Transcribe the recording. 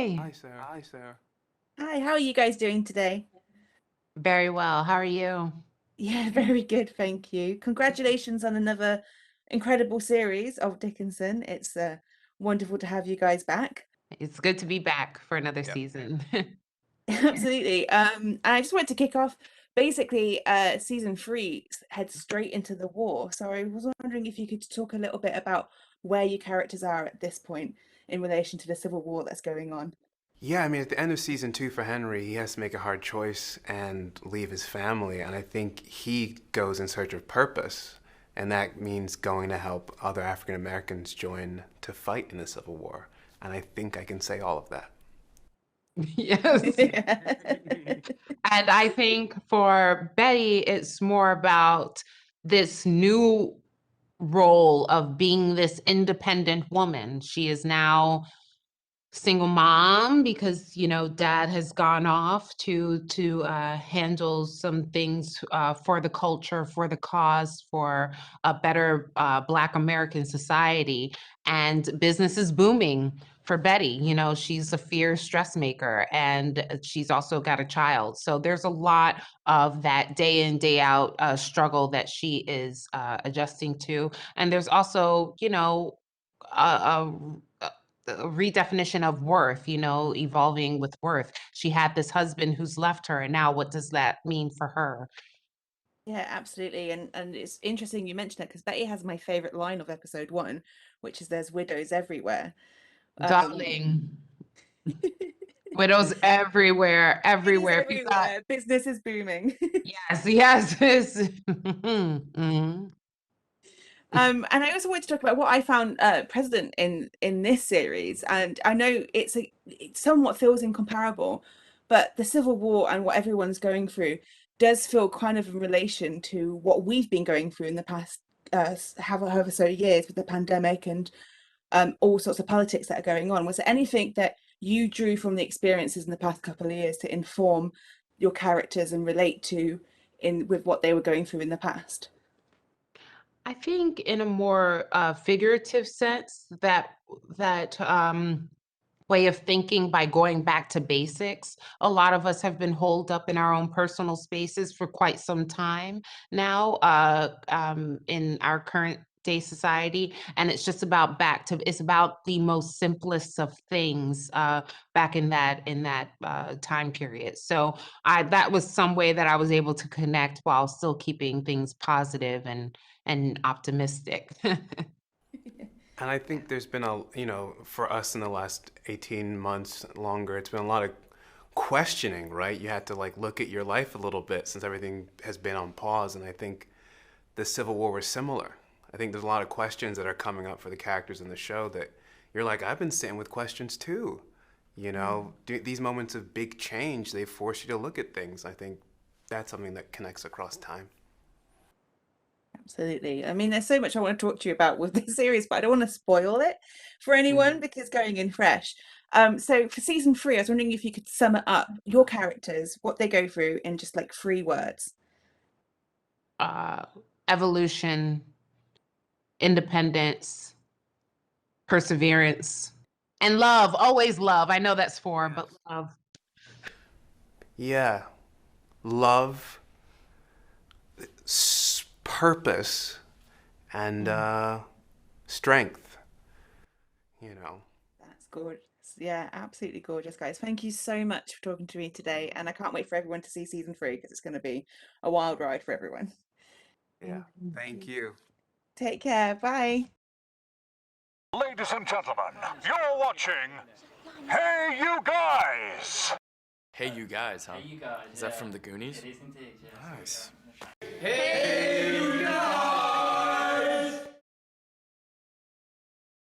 Hi. Hi, Sarah. Hi, Sarah. Hi, how are you guys doing today? Very well. How are you? Yeah, very good, thank you. Congratulations on another incredible series of Dickinson. It's wonderful to have you guys back. It's good to be back for another Yep. season. Absolutely. And I just wanted to kick off. Basically, season three heads straight into the war. So I was wondering if you could talk a little bit about where your characters are at this point in relation to the civil war that's going on. Yeah, I mean, at the end of season 2 for Henry, he has to make a hard choice and leave his family. And I think he goes in search of purpose. And that means going to help other African Americans join to fight in the Civil War. And I think I can say all of that. Yes. And I think for Betty, it's more about this new role of being this independent woman. She is now single mom because dad has gone off to handle some things for the culture, for the cause, for a better Black American society, and business is booming for Betty. She's a fierce dressmaker, and she's also got a child, so there's a lot of that day in day out struggle that she is adjusting to. And there's also a, a redefinition of worth, evolving with worth. She had this husband who's left her, and now what does that mean for her? Yeah, absolutely. And it's interesting you mentioned that because Betty has my favorite line of episode one, which is "There's widows everywhere." Darling, widows everywhere, Widows everywhere. People everywhere. Business is booming. yes, yes, yes. Mhm. And I also wanted to talk about what I found present in this series, and I know it somewhat feels incomparable, but the Civil War and what everyone's going through does feel kind of in relation to what we've been going through in the past however so years with the pandemic and all sorts of politics that are going on. Was there anything that you drew from the experiences in the past couple of years to inform your characters and relate to in with what they were going through in the past? I think in a more figurative sense, that way of thinking by going back to basics. A lot of us have been holed up in our own personal spaces for quite some time now, in our current day society, and it's just about it's about the most simplest of things back in that time period. So that was some way that I was able to connect while still keeping things positive and optimistic. And I think there's been for us in the last 18 months longer, it's been a lot of questioning, right? You had to look at your life a little bit since everything has been on pause. And I think the Civil War was similar. I think there's a lot of questions that are coming up for the characters in the show that you're like, I've been sitting with questions too. These moments of big change, they force you to look at things. I think that's something that connects across time. Absolutely. I mean, there's so much I want to talk to you about with this series, but I don't want to spoil it for anyone because going in fresh. So for season three, I was wondering if you could sum it up, your characters, what they go through in just like 3 words. uh, Evolution, independence, perseverance, and love. Always love. I know that's four, but love. Yeah. Love, purpose, and strength. That's gorgeous. Yeah, absolutely gorgeous, guys. Thank you so much for talking to me today. And I can't wait for everyone to see season three because it's going to be a wild ride for everyone. Yeah. Thank you. Take care. Bye. Ladies and gentlemen, you're watching Hey You Guys! Hey You Guys, huh? Hey, you guys. Is that from the Goonies? It is indeed, yes. Nice. Hey,